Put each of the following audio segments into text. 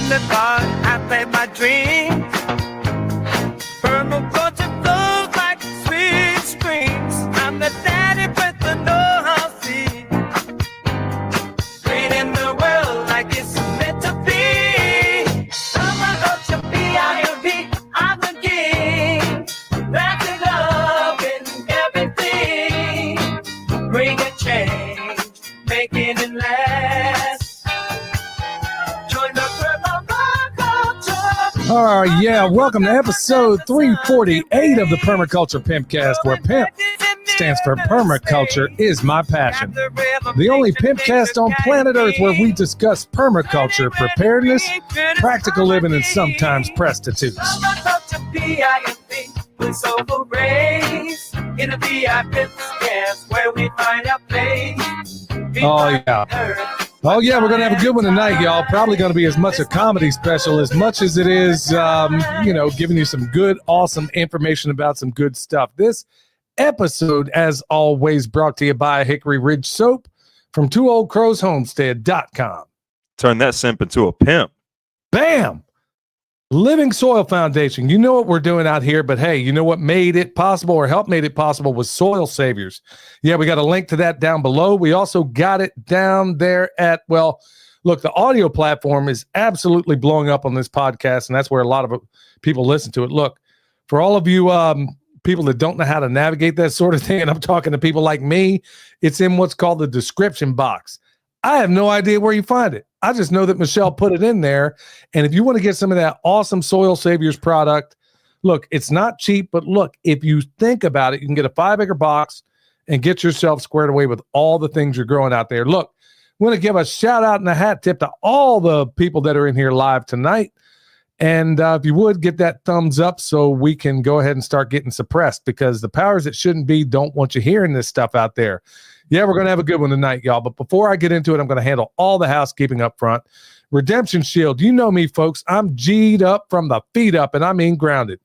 in the dark, I play my dreams. Permaculture flows like sweet streams. I'm the daddy with the know-how seed. Creating the world like it's meant to be. Permaculture P-I-M-P, I'm the king. That's in love in everything. Bring a change, making it last. Join the Permaculture. All right, yeah, welcome to episode 348 of the Permaculture Pimpcast, where pimp stands for permaculture is my passion. The only pimpcast on planet Earth where we discuss permaculture, preparedness, practical living, and sometimes prostitutes. Permaculture P-I-M-P, with soulful rays. In a V.I.P.cast where we find our place. Oh, yeah. Oh, yeah, we're going to have a good one tonight, y'all. Probably going to be as much a comedy special as much as it is, giving you some good, awesome information about some good stuff. This episode, as always, brought to you by Hickory Ridge Soap from TwoOldCrowsHomestead.com. Turn that simp into a pimp. Bam! Living Soil Foundation. You know what we're doing out here, but hey, you know what made it possible or helped made it possible was Soil Saviors. Yeah, we got a link to that down below. We also got it down there at, well, look, the audio platform is absolutely blowing up on this podcast, and that's where a lot of people listen to it. Look, for all of you people that don't know how to navigate that sort of thing, and I'm talking to people like me, it's in what's called the description box. I have no idea where you find it. I just know that Michelle put it in there. And if you want to get some of that awesome Soil Saviors product, look, it's not cheap, but look, if you think about it, you can get a 5-acre box and get yourself squared away with all the things you're growing out there. Look, I want to give a shout out and a hat tip to all the people that are in here live tonight. And if you would, get that thumbs up so we can go ahead and start getting suppressed, because the powers that shouldn't be don't want you hearing this stuff out there. Yeah, we're going to have a good one tonight, y'all. But before I get into it, I'm going to handle all the housekeeping up front. Redemption Shield. You know me, folks. I'm G'd up from the feet up, and I mean grounded.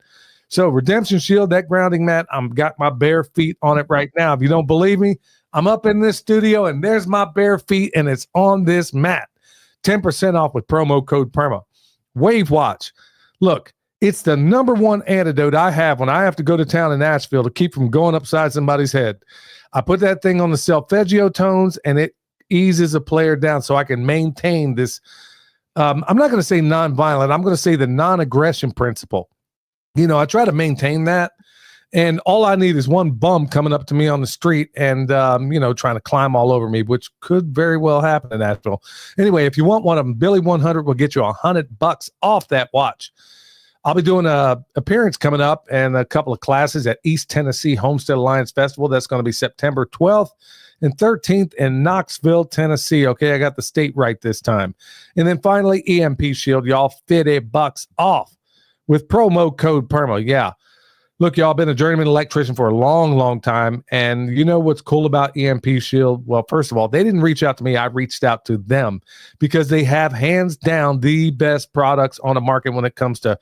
So Redemption Shield, that grounding mat, I've got my bare feet on it right now. If you don't believe me, I'm up in this studio, and there's my bare feet, and it's on this mat. 10% off with promo code PERMA. Wave Watch. Look, it's the number one antidote I have when I have to go to town in Nashville to keep from going upside somebody's head. I put that thing on the solfeggio tones, and it eases a player down so I can maintain this. I'm not going to say nonviolent. I'm going to say the non-aggression principle. You know, I try to maintain that, and all I need is one bum coming up to me on the street and, trying to climb all over me, which could very well happen in Nashville. Anyway, if you want one of them, Billy 100 will get you $100 off that watch. I'll be doing a appearance coming up and a couple of classes at East Tennessee Homestead Alliance Festival. That's going to be September 12th and 13th in Knoxville, Tennessee. Okay, I got the state right this time. And then finally, EMP Shield, y'all, $50 off with promo code PERMA. Yeah. Look, y'all, been a journeyman electrician for a long, long time. And you know what's cool about EMP Shield? Well, first of all, they didn't reach out to me. I reached out to them because they have hands down the best products on the market when it comes to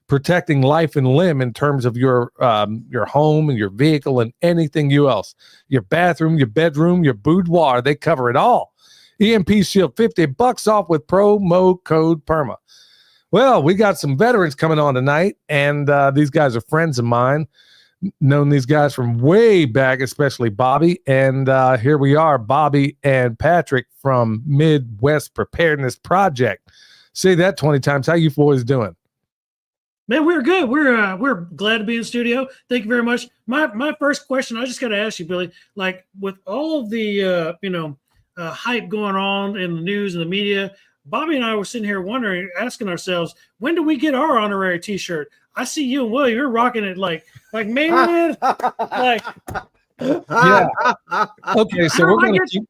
protecting life and limb in terms of your home and your vehicle and anything else. Your bathroom, your bedroom, your boudoir, they cover it all. EMP Shield, $50 off with promo code PERMA. Well, we got some veterans coming on tonight, and these guys are friends of mine. Known these guys from way back, especially Bobby. And here we are, Bobby and Patrick from Midwest Preparedness Project. Say that 20 times. How you boys doing? Man, we're good. We're glad to be in the studio. Thank you very much. My first question, I just got to ask you, Billy, like with all of the hype going on in the news and the media, Bobby and I were sitting here wondering, asking ourselves, when do we get our honorary T-shirt? I see you and Willie, you're rocking it like man, like yeah. Okay, so we're gonna keep.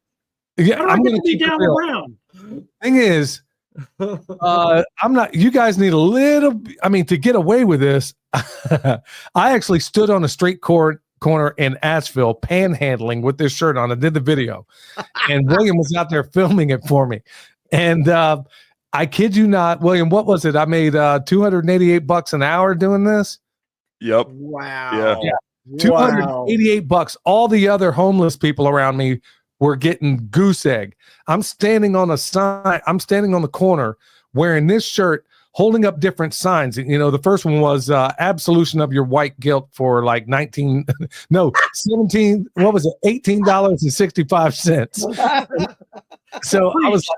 Yeah, I'm gonna keep down the ground. Thing is. I'm not, you guys need a little, to get away with this. I actually stood on a street corner in Asheville panhandling with this shirt on. I did the video and William was out there filming it for me. And I kid you not, William, what was it? I made $288 an hour doing this. Yep. Wow. Yeah. $288. All the other homeless people around me were getting goose egg. I'm standing on a sign. I'm standing on the corner wearing this shirt, holding up different signs. You know, the first one was absolution of your white guilt for like 17, what was it? $18.65. So I was like,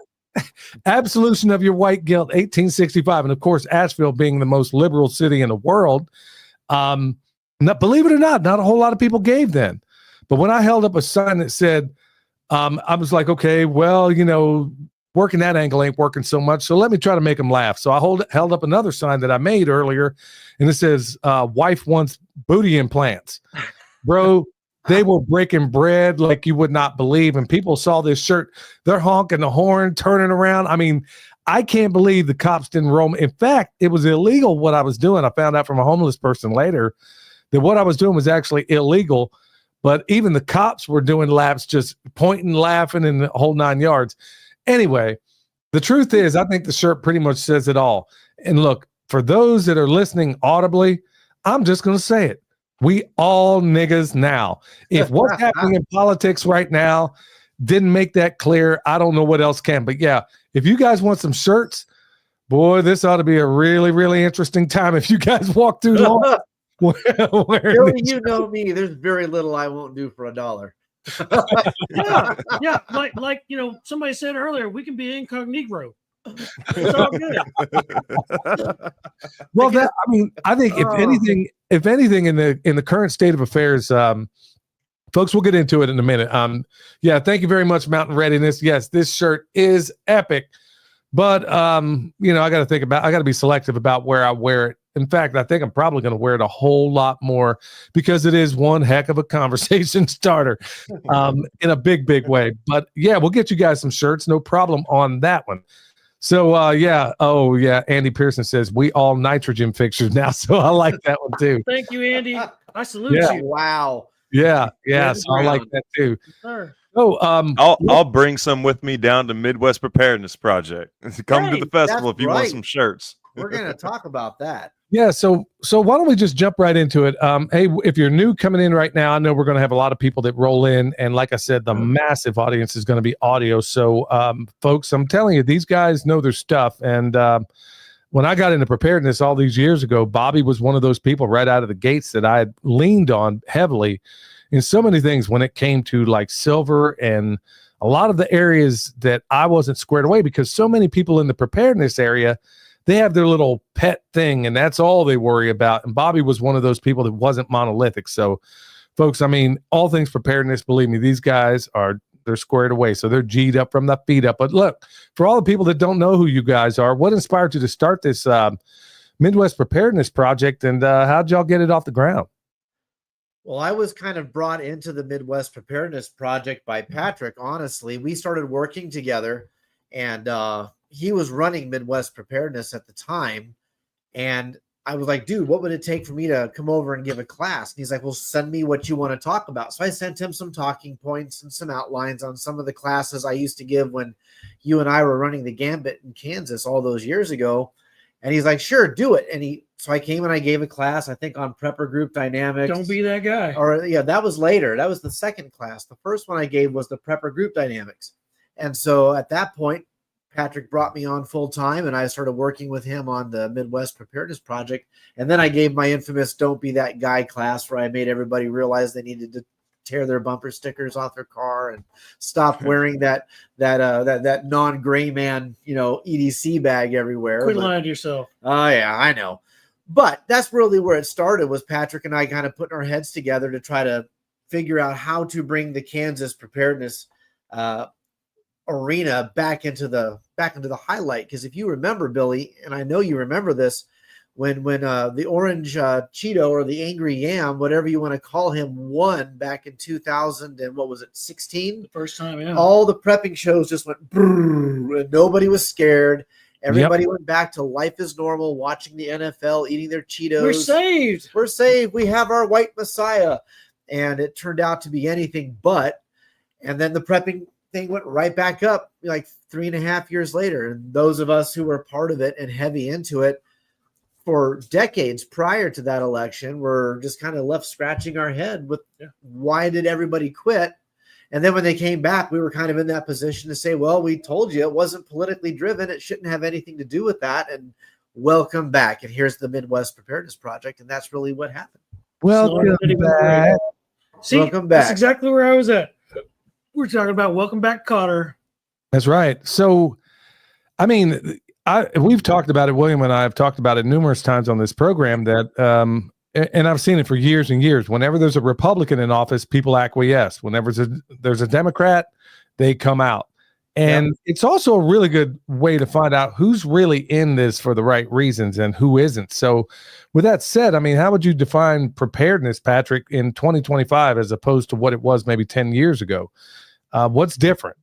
absolution of your white guilt, 1865. And of course, Asheville being the most liberal city in the world, believe it or not a whole lot of people gave then. But when I held up a sign that said, I was like, okay, well, you know, working that angle ain't working so much, so let me try to make them laugh. So I held up another sign that I made earlier, and it says, wife wants booty implants. Bro, they were breaking bread like you would not believe, and people saw this shirt. They're honking the horn, turning around. I mean, I can't believe the cops didn't roll me. In fact, it was illegal what I was doing. I found out from a homeless person later that what I was doing was actually illegal, but even the cops were doing laps, just pointing, laughing, and the whole 9 yards. Anyway, the truth is, I think the shirt pretty much says it all. And look, for those that are listening audibly, I'm just going to say it. We all niggas now. If what's happening in politics right now didn't make that clear, I don't know what else can. But yeah, if you guys want some shirts, boy, this ought to be a really, really interesting time. If you guys walk through long, Billy, you know me. There's very little I won't do for $1. yeah. Like you know, somebody said earlier, we can be incognito. It's all good. Well, I think if anything in the current state of affairs, folks, we'll get into it in a minute. Yeah, thank you very much, Mountain Readiness. Yes, this shirt is epic, but you know, I got to be selective about where I wear it. In fact, I think I'm probably going to wear it a whole lot more because it is one heck of a conversation starter in a big way. But yeah, we'll get you guys some shirts. No problem on that one. So yeah. Oh yeah. Andy Pearson says we all nitrogen fixtures now. So I like that one too. Thank you, Andy. I salute you. Wow. Yeah. So I like that too. Sir. Oh, I'll bring some with me down to Midwest Preparedness Project. Come to the festival if you want some shirts. We're going to talk about that. Yeah, so why don't we just jump right into it? Hey, if you're new coming in right now, I know we're going to have a lot of people that roll in, and like I said, the massive audience is going to be audio. So, folks, I'm telling you, these guys know their stuff. And when I got into preparedness all these years ago, Bobby was one of those people right out of the gates that I had leaned on heavily in so many things when it came to like silver and a lot of the areas that I wasn't squared away, because so many people in the preparedness area, they have their little pet thing, and that's all they worry about. And Bobby was one of those people that wasn't monolithic. So, folks, I mean, all things preparedness, believe me, these guys they're squared away. So they're G'd up from the feet up. But look, for all the people that don't know who you guys are, what inspired you to start this Midwest Preparedness Project, and how'd y'all get it off the ground? Well, I was kind of brought into the Midwest Preparedness Project by Patrick. Honestly, we started working together, and he was running Midwest Preparedness at the time. And I was like, dude, what would it take for me to come over and give a class? And he's like, well, send me what you want to talk about. So I sent him some talking points and some outlines on some of the classes I used to give when you and I were running the Gambit in Kansas all those years ago. And he's like, sure, do it. And so I came and I gave a class, I think, on prepper group dynamics. Don't be that guy. Or yeah, that was later. That was the second class. The first one I gave was the prepper group dynamics. And so at that point, Patrick brought me on full time, and I started working with him on the Midwest Preparedness Project. And then I gave my infamous "Don't Be That Guy" class, where I made everybody realize they needed to tear their bumper stickers off their car and stop wearing that non-gray man, EDC bag everywhere. Quit lying to yourself. Oh yeah, I know. But that's really where it started, was Patrick and I kind of putting our heads together to try to figure out how to bring the Kansas preparedness arena back into the highlight. Because if you remember, Billy, and I know you remember this, when the orange Cheeto or the angry yam, whatever you want to call him, won back in 2000 and what was it, 16? The first time, yeah. All the prepping shows just went brrr, and nobody was scared. Everybody went back to life as normal, watching the NFL, eating their Cheetos. We're saved. We're saved. We have our white messiah. And it turned out to be anything but. And then the prepping thing went right back up like 3.5 years later. And those of us who were part of it and heavy into it for decades prior to that election were just kind of left scratching our head with why did everybody quit? And then when they came back, we were kind of in that position to say, well, we told you it wasn't politically driven. It shouldn't have anything to do with that. And welcome back. And here's the Midwest Preparedness Project. And that's really what happened. Welcome back. See, Welcome back. That's exactly where I was at. We're talking about welcome back, Cotter. That's right. So, I mean, we've talked about it. William and I have talked about it numerous times on this program that, and I've seen it for years and years. Whenever there's a Republican in office, people acquiesce. Whenever there's a Democrat, they come out. And it's also a really good way to find out who's really in this for the right reasons and who isn't. So with that said, I mean, how would you define preparedness, Patrick, in 2025 as opposed to what it was maybe 10 years ago? What's different?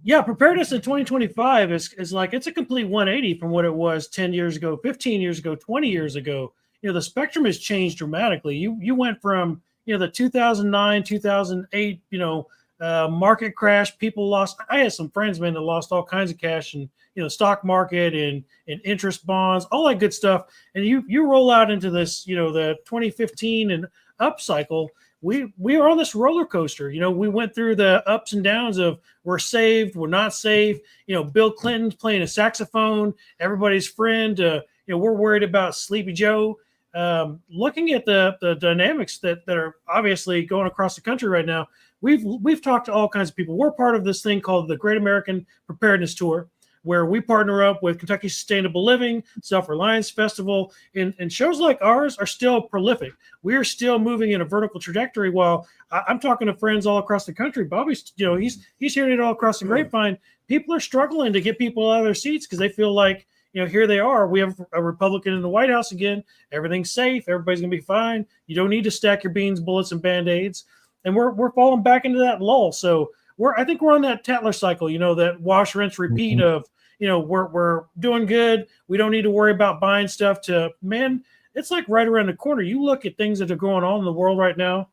Yeah, preparedness in 2025 is like, it's a complete 180 from what it was 10 years ago, 15 years ago, 20 years ago. You know, the spectrum has changed dramatically. You went from, you know, the 2009, 2008, you know, market crash. People lost. I had some friends, man, that lost all kinds of cash and, you know, stock market and interest bonds, all that good stuff. And you roll out into this, you know, the 2015 and up cycle. We are on this roller coaster. You know, we went through the ups and downs of we're saved, we're not saved. You know, Bill Clinton's playing a saxophone, everybody's friend. You know, we're worried about Sleepy Joe. Looking at the dynamics that are obviously going across the country right now, we've talked to all kinds of people. We're part of this thing called the Great American Preparedness Tour, where we partner up with Kentucky Sustainable Living, Self-Reliance Festival, and shows like ours are still prolific. We are still moving in a vertical trajectory. While I'm talking to friends all across the country, Bobby's, you know, he's hearing it all across the grapevine. People are struggling to get people out of their seats because they feel like, you know, here they are. We have a Republican in the White House again. Everything's safe. Everybody's going to be fine. You don't need to stack your beans, bullets, and Band-Aids. And we're falling back into that lull. So I think we're on that Tatler cycle, you know, that wash, rinse, repeat of, you know, we're doing good. We don't need to worry about buying stuff to, man, it's like right around the corner. You look at things that are going on in the world right now,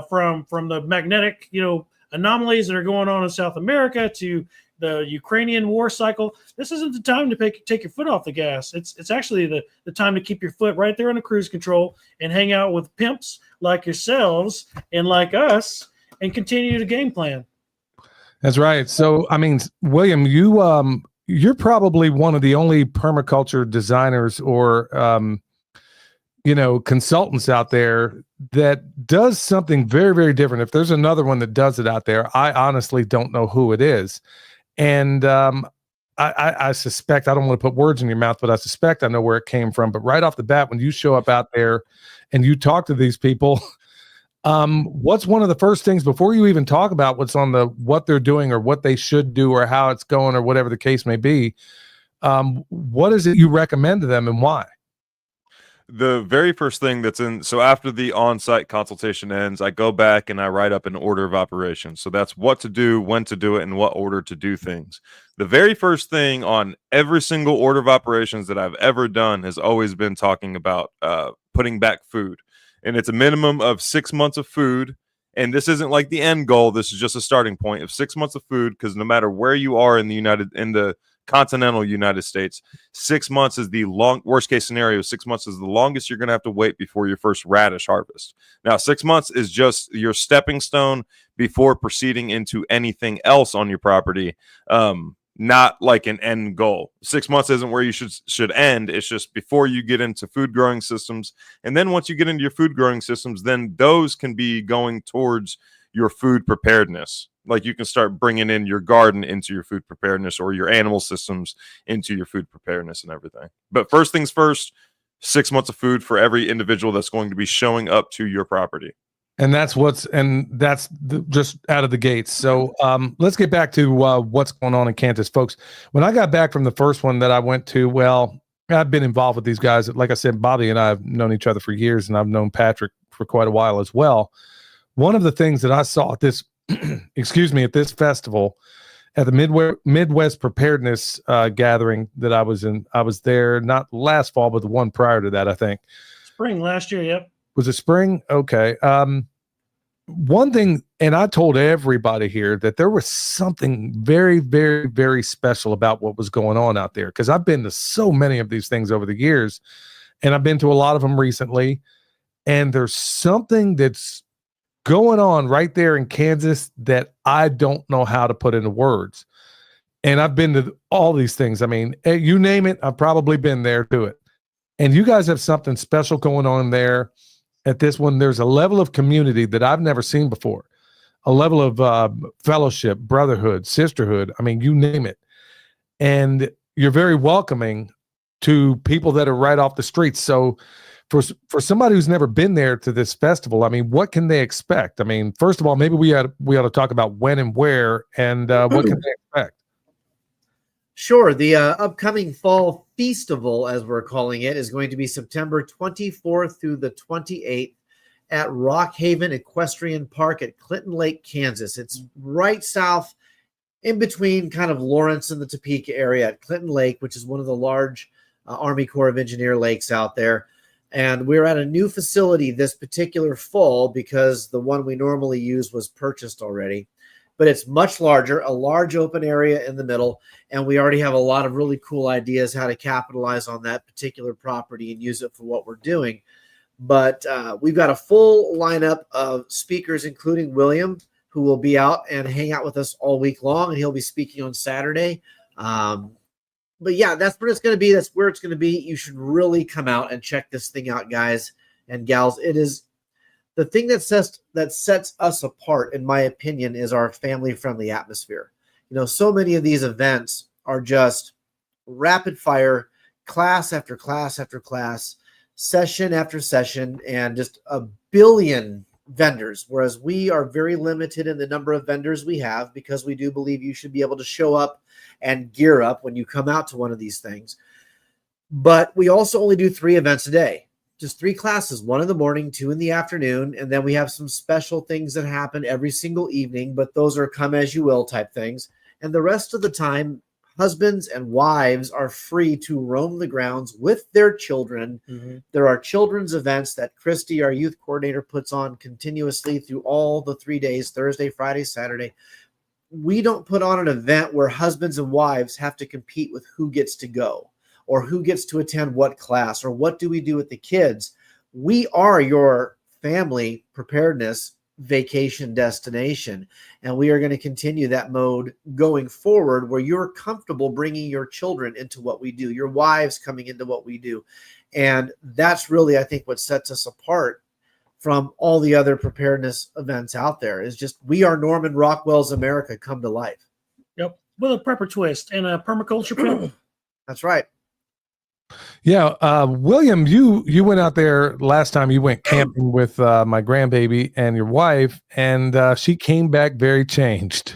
from the magnetic, you know, anomalies that are going on in South America to the Ukrainian war cycle. This isn't the time to take your foot off the gas. It's actually the time to keep your foot right there on the cruise control and hang out with pimps like yourselves and like us and continue to game plan. That's right. So, I mean, William, you're probably one of the only permaculture designers or, you know, consultants out there that does something very, very different. If there's another one that does it out there, I honestly don't know who it is. And I suspect, I don't want to put words in your mouth, but I suspect I know where it came from. But right off the bat, when you show up out there and you talk to these people, what's one of the first things before you even talk about what they're doing or what they should do or how it's going or whatever the case may be? What is it you recommend to them and why? The very first thing that's in, so after the on-site consultation ends, I go back and I write up an order of operations. So that's what to do, when to do it, and what order to do things. The very first thing on every single order of operations that I've ever done has always been talking about putting back food. And it's a minimum of 6 months of food. And this isn't like the end goal. This is just a starting point of 6 months of food, because no matter where you are in the continental United States, 6 months is the worst case scenario. 6 months is the longest you're going to have to wait before your first radish harvest. Now, 6 months is just your stepping stone before proceeding into anything else on your property. Not like an end goal. 6 months isn't where you should end. It's just before you get into food growing systems. And then once you get into your food growing systems, then those can be going towards your food preparedness. Like you can start bringing in your garden into your food preparedness or your animal systems into your food preparedness and everything. But first things first, 6 months of food for every individual that's going to be showing up to your property. And that's just out of the gates. So let's get back to what's going on in Kansas, folks. When I got back from the first one that I went to, well, I've been involved with these guys. Like I said, Bobby and I have known each other for years, and I've known Patrick for quite a while as well. One of the things that I saw at this, at this festival, at the Midwest Preparedness gathering that I was in, I was there not last fall, but the one prior to that, I think. Spring last year, yep. Was it spring? Okay. One thing, and I told everybody here that there was something very, very, very special about what was going on out there, because I've been to so many of these things over the years, and I've been to a lot of them recently, and there's something that's going on right there in Kansas that I don't know how to put into words. And I've been to all these things. I mean, you name it, I've probably been there to it. And you guys have something special going on there at this one. There's a level of community that I've never seen before, a level of fellowship, brotherhood, sisterhood. I mean, you name it. And you're very welcoming to people that are right off the streets. So for somebody who's never been there to this festival, I mean, what can they expect? I mean, first of all, maybe we ought to talk about when and where, and what can they expect? Sure. The upcoming Fall Feastival, as we're calling it, is going to be September 24th through the 28th at Rock Haven Equestrian Park at Clinton Lake, Kansas. It's right south in between kind of Lawrence and the Topeka area at Clinton Lake, which is one of the large Army Corps of Engineer lakes out there. And we're at a new facility this particular fall because the one we normally use was purchased already. But it's much larger, a large open area in the middle, and we already have a lot of really cool ideas how to capitalize on that particular property and use it for what we're doing. But we've got a full lineup of speakers, including William, who will be out and hang out with us all week long, and he'll be speaking on Saturday. But yeah, that's where it's going to be. That's where it's going to be. You should really come out and check this thing out, guys and gals. It is the thing that sets us apart, in my opinion, is our family-friendly atmosphere. You know, so many of these events are just rapid fire, class after class after class, session after session, and just a billion vendors, whereas we are very limited in the number of vendors we have because we do believe you should be able to show up and gear up when you come out to one of these things. But we also only do 3 events a day. Just 3 classes, 1 in the morning, 2 in the afternoon, and then we have some special things that happen every single evening, but those are come as you will type things. And the rest of the time, husbands and wives are free to roam the grounds with their children. Mm-hmm. There are children's events that Christy, our youth coordinator, puts on continuously through all the 3 days, Thursday, Friday, Saturday. We don't put on an event where husbands and wives have to compete with who gets to go, or who gets to attend what class, or what do we do with the kids. We are your family preparedness vacation destination, and we are going to continue that mode going forward, where you're comfortable bringing your children into what we do, your wives coming into what we do. And that's really, I think, what sets us apart from all the other preparedness events out there, is just we are Norman Rockwell's America come to life. Yep, with a prepper twist and a permaculture pimp. That's right. Yeah, William, you went out there last time. You went camping with my grandbaby and your wife, and she came back very changed.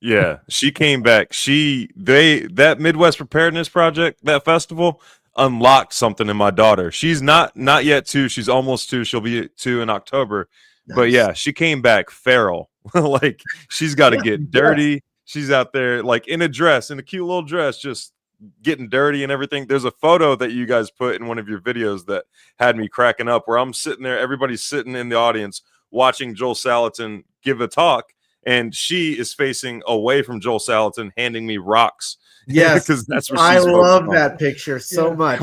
Yeah, she came back. That Midwest Preparedness Project, that festival, unlocked something in my daughter. She's not yet 2. She's almost 2. She'll be 2 in October. Nice. But yeah, she came back feral. Like, she's got to get dirty. She's out there like in a dress, in a cute little dress, just getting dirty and everything. There's a photo that you guys put in one of your videos that had me cracking up, where I'm sitting there, everybody's sitting in the audience watching Joel Salatin give a talk, and she is facing away from Joel Salatin, handing me rocks. Yes, because that's what I love that picture so much.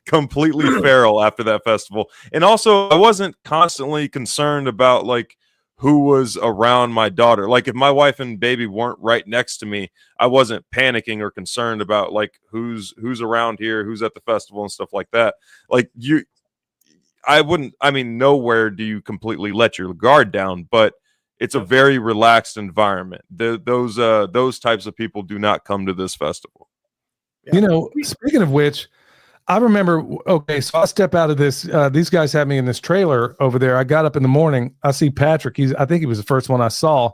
Completely feral after that festival. And also, I wasn't constantly concerned about like who was around my daughter. Like, if my wife and baby weren't right next to me, I wasn't panicking or concerned about like who's around here, who's at the festival and stuff like that. Like, nowhere do you completely let your guard down, but it's a very relaxed environment. Those types of people do not come to this festival. You know, speaking of which, I remember, okay, so I step out of this, these guys had me in this trailer over there. I got up in the morning, I see Patrick, I think he was the first one I saw.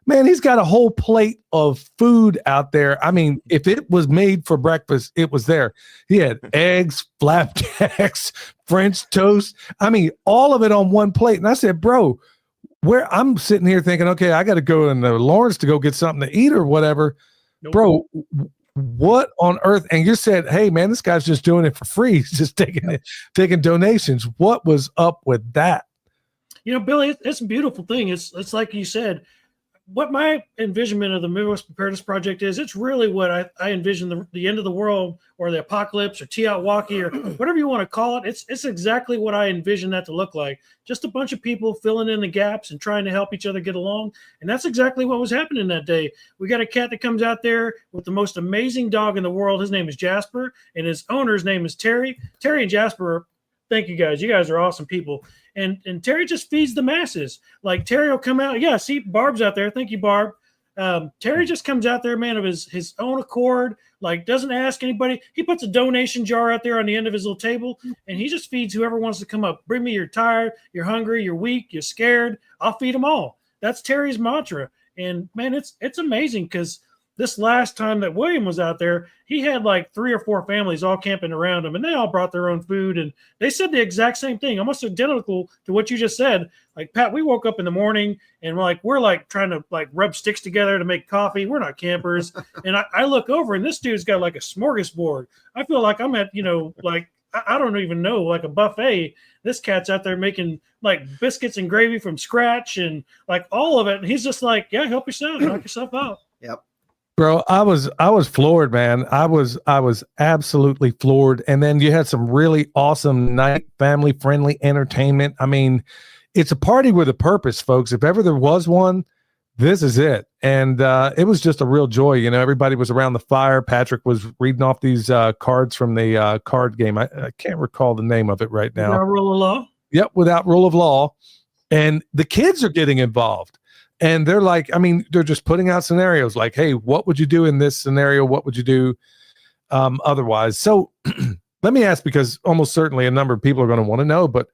Man, he's got a whole plate of food out there. I mean, if it was made for breakfast, it was there. He had eggs, flapjacks, French toast. I mean, all of it on one plate. And I said, bro, where I'm sitting here thinking, okay, I got to go in Lawrence to go get something to eat or whatever. Nope. Bro, what on earth? And you said, hey man, this guy's just doing it for free. He's just taking donations. What was up with that? You know, Billy, it's a beautiful thing. It's like you said, what my envisionment of the Midwest Preparedness Project is, it's really what I envision the end of the world or the apocalypse or Tiahuaki or whatever you want to call it. It's exactly what I envision that to look like. Just a bunch of people filling in the gaps and trying to help each other get along. And that's exactly what was happening that day. We got a cat that comes out there with the most amazing dog in the world. His name is Jasper, and his owner's name is Terry. Terry and Jasper, thank you guys. You guys are awesome people. And Terry just feeds the masses. Like Terry will come out. Yeah, see, Barb's out there. Thank you, Barb. Terry just comes out there, man, of his own accord, like doesn't ask anybody. He puts a donation jar out there on the end of his little table, and he just feeds whoever wants to come up. Bring me, you're tired, you're hungry, you're weak, you're scared. I'll feed them all. That's Terry's mantra. And man, it's amazing because this last time that William was out there, he had like 3 or 4 families all camping around him, and they all brought their own food. And they said the exact same thing, almost identical to what you just said. Like, Pat, we woke up in the morning and we're like trying to like rub sticks together to make coffee. We're not campers. And I look over and this dude's got like a smorgasbord. I feel like I'm at, like, I don't even know, like a buffet. This cat's out there making like biscuits and gravy from scratch and like all of it. And he's just like, yeah, help yourself, knock yourself out. Yep. Bro, I was floored, man. I was absolutely floored. And then you had some really awesome night family friendly entertainment. I mean, it's a party with a purpose, folks. If ever there was one, this is it. And it was just a real joy. Everybody was around the fire. Patrick was reading off these cards from the card game. I can't recall the name of it right now. Without rule of law? Yep, without rule of law. And the kids are getting involved. And they're like, they're just putting out scenarios like, hey, what would you do in this scenario? What would you do otherwise? So let me ask, because almost certainly a number of people are going to want to know, but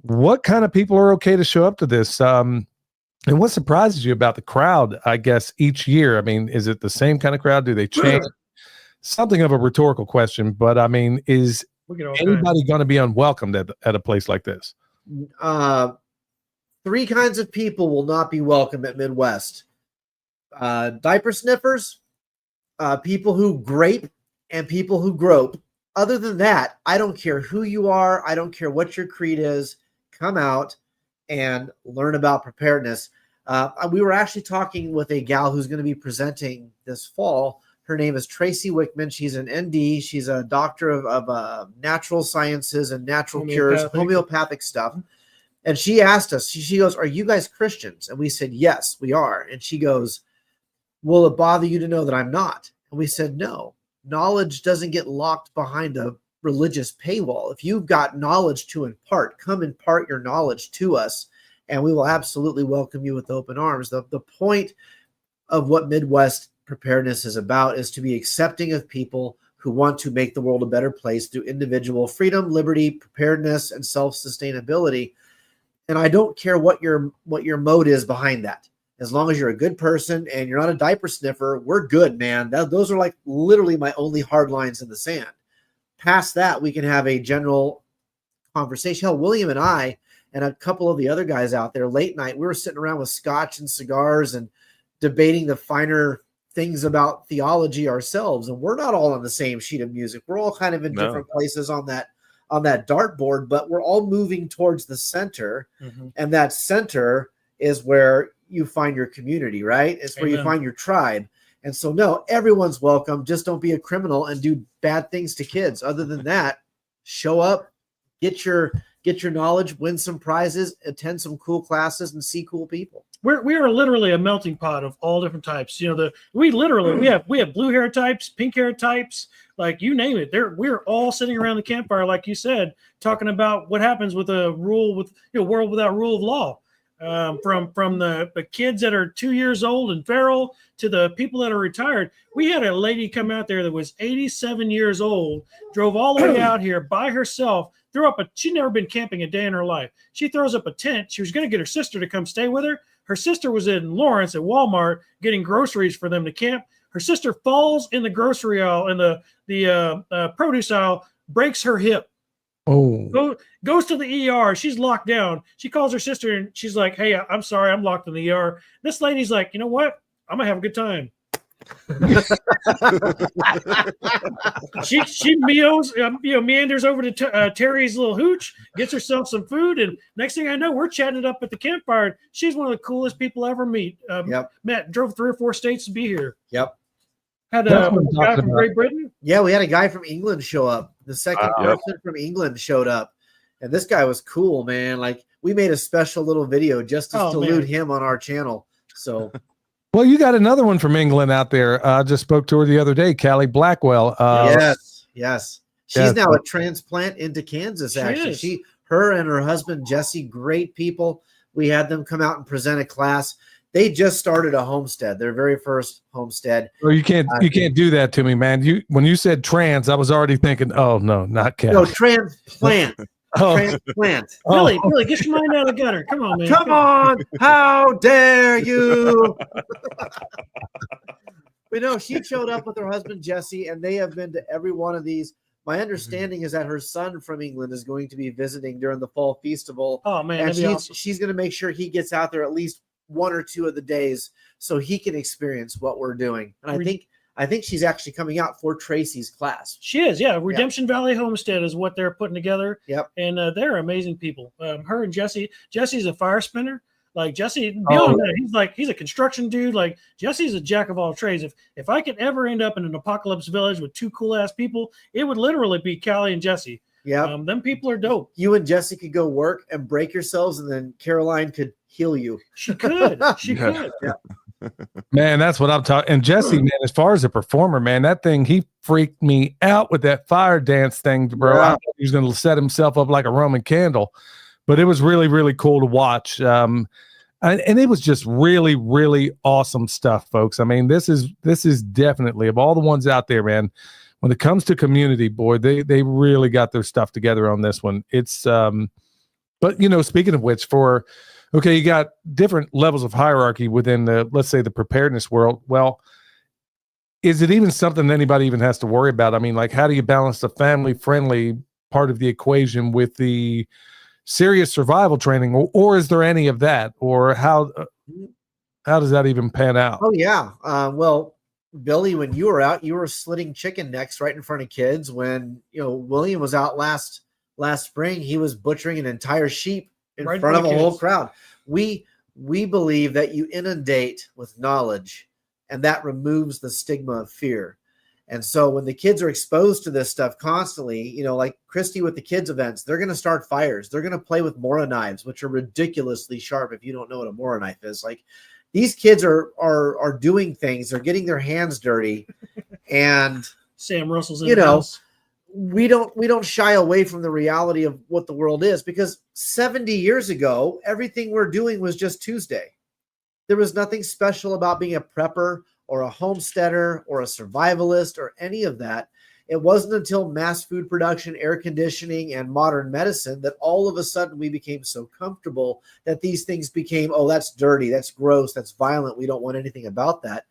what kind of people are okay to show up to this? And what surprises you about the crowd, I guess, each year? Is it the same kind of crowd? Do they change? Something of a rhetorical question, but is anybody going to be unwelcomed at a place like this? 3 kinds of people will not be welcome at Midwest. Diaper sniffers, people who grape, and people who grope. Other than that, I don't care who you are. I don't care what your creed is. Come out and learn about preparedness. We were actually talking with a gal who's going to be presenting this fall. Her name is Tracy Wickman. She's an ND. She's a doctor of natural sciences and natural cures, homeopathic stuff. And she asked us, she goes, are you guys Christians? And we said, yes, we are. And she goes, will it bother you to know that I'm not? And we said, no. Knowledge doesn't get locked behind a religious paywall. If you've got knowledge to impart, come impart your knowledge to us, and we will absolutely welcome you with open arms. The point of what Midwest Preparedness is about is to be accepting of people who want to make the world a better place through individual freedom, liberty, preparedness, and self-sustainability. And I don't care what your mode is behind that. As long as you're a good person and you're not a diaper sniffer, we're good, man. Those are like literally my only hard lines in the sand. Past that, we can have a general conversation. Hell, William and I and a couple of the other guys out there late night, we were sitting around with scotch and cigars and debating the finer things about theology ourselves. And we're not all on the same sheet of music. We're all kind of in different places on that dartboard, but we're all moving towards the center. Mm-hmm. And that center is where you find your community, right? It's where you find your tribe. And so, no, everyone's welcome. Just don't be a criminal and do bad things to kids. Other than that, show up, get your knowledge, win some prizes, attend some cool classes, and see cool people. We are literally a melting pot of all different types. We have blue hair types, pink hair types, like you name it. We're all sitting around the campfire, like you said, talking about what happens with a world without rule of law. From the kids that are 2 years old and feral to the people that are retired. We had a lady come out there that was 87 years old, drove all the way out here by herself, she'd never been camping a day in her life. She throws up a tent. She was going to get her sister to come stay with her. Her sister was in Lawrence at Walmart getting groceries for them to camp. Her sister falls in the grocery aisle, in the produce aisle, breaks her hip. Oh, goes to the ER. She's locked down. She calls her sister and she's like, hey, I'm sorry, I'm locked in the ER. This lady's like, you know what? I'm going to have a good time. She meanders over to Terry's little hooch, gets herself some food, and next thing I know, we're chatting it up at the campfire. She's one of the coolest people I ever meet. Yep. Matt drove 3 or 4 states to be here. Yep. Had That's a what I'm guy talking from about. Great Britain. Yeah, we had a guy from England show up. The second Yep. person from England showed up. And this guy was cool, man. Like, we made a special little video just to salute him on our channel. So, Well, you got another one from England out there. I just spoke to her the other day, Callie Blackwell. yes. She's now a transplant into Kansas, actually. Her and her husband, Jesse, great people. We had them come out and present a class. They just started a homestead, their very first homestead. Well, you can't do that to me, man. When you said trans, I was already thinking, oh no, not Callie. No, transplant. Transplant. Billy, get your mind out of the gutter. Come on, man. Come on. How dare you? But no, she showed up with her husband, Jesse, and they have been to every one of these. My understanding is that her son from England is going to be visiting during the fall festival. Oh, man. And she's going to make sure he gets out there at least 1 or 2 of the days so he can experience what we're doing. And I think she's actually coming out for Tracy's class. She is, yeah. Redemption Valley Homestead is what they're putting together. Yep. And they're amazing people. Her and Jesse. Jesse's a fire spinner. Like Jesse, beyond that, he's a construction dude. Like Jesse's a jack of all trades. If I could ever end up in an apocalypse village with 2 cool ass people, it would literally be Callie and Jesse. Yeah. Them people are dope. You and Jesse could go work and break yourselves, and then Caroline could heal you. She could. She could. Yeah. Man, that's what I'm talking. And Jesse, man, as far as a performer, man, that thing, he freaked me out with that fire dance thing, bro. Yeah. I thought he was going to set himself up like a Roman candle, but it was really, really cool to watch. And it was just really, really awesome stuff, folks. I mean, this is definitely, of all the ones out there, man, when it comes to community, boy, they really got their stuff together on this one. It's, but speaking of which, okay, you got different levels of hierarchy within let's say the preparedness world. Well, is it even something anybody even has to worry about? I mean, like, how do you balance the family-friendly part of the equation with the serious survival training, or is there any of that, or how does that even pan out? Oh yeah. Well, Billy, when you were out, you were slitting chicken necks right in front of kids. When William was out last spring, he was butchering an entire sheep in front of a whole crowd. We believe that you inundate with knowledge, and that removes the stigma of fear. And so when the kids are exposed to this stuff constantly, like Christy with the kids events, they're going to start fires. They're going to play with Mora knives, which are ridiculously sharp. If you don't know what a Mora knife is, like, these kids are doing things. They're getting their hands dirty, and Sam Russell's in the house. We don't shy away from the reality of what the world is, because 70 years ago, everything we're doing was just Tuesday. There was nothing special about being a prepper or a homesteader or a survivalist or any of that. It wasn't until mass food production, air conditioning, and modern medicine that all of a sudden we became so comfortable that these things became, oh, that's dirty, that's gross, that's violent. We don't want anything about that.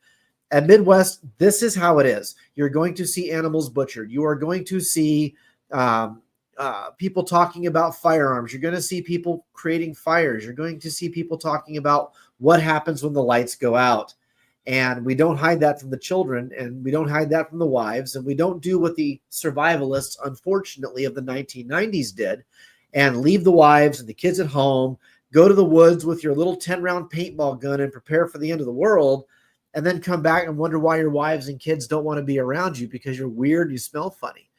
At Midwest, this is how it is. You're going to see animals butchered. You are going to see people talking about firearms. You're going to see people creating fires. You're going to see people talking about what happens when the lights go out. And we don't hide that from the children, and we don't hide that from the wives, and we don't do what the survivalists, unfortunately, of the 1990s did, and leave the wives and the kids at home, go to the woods with your little 10-round paintball gun and prepare for the end of the world, and then come back and wonder why your wives and kids don't want to be around you because you're weird and you smell funny.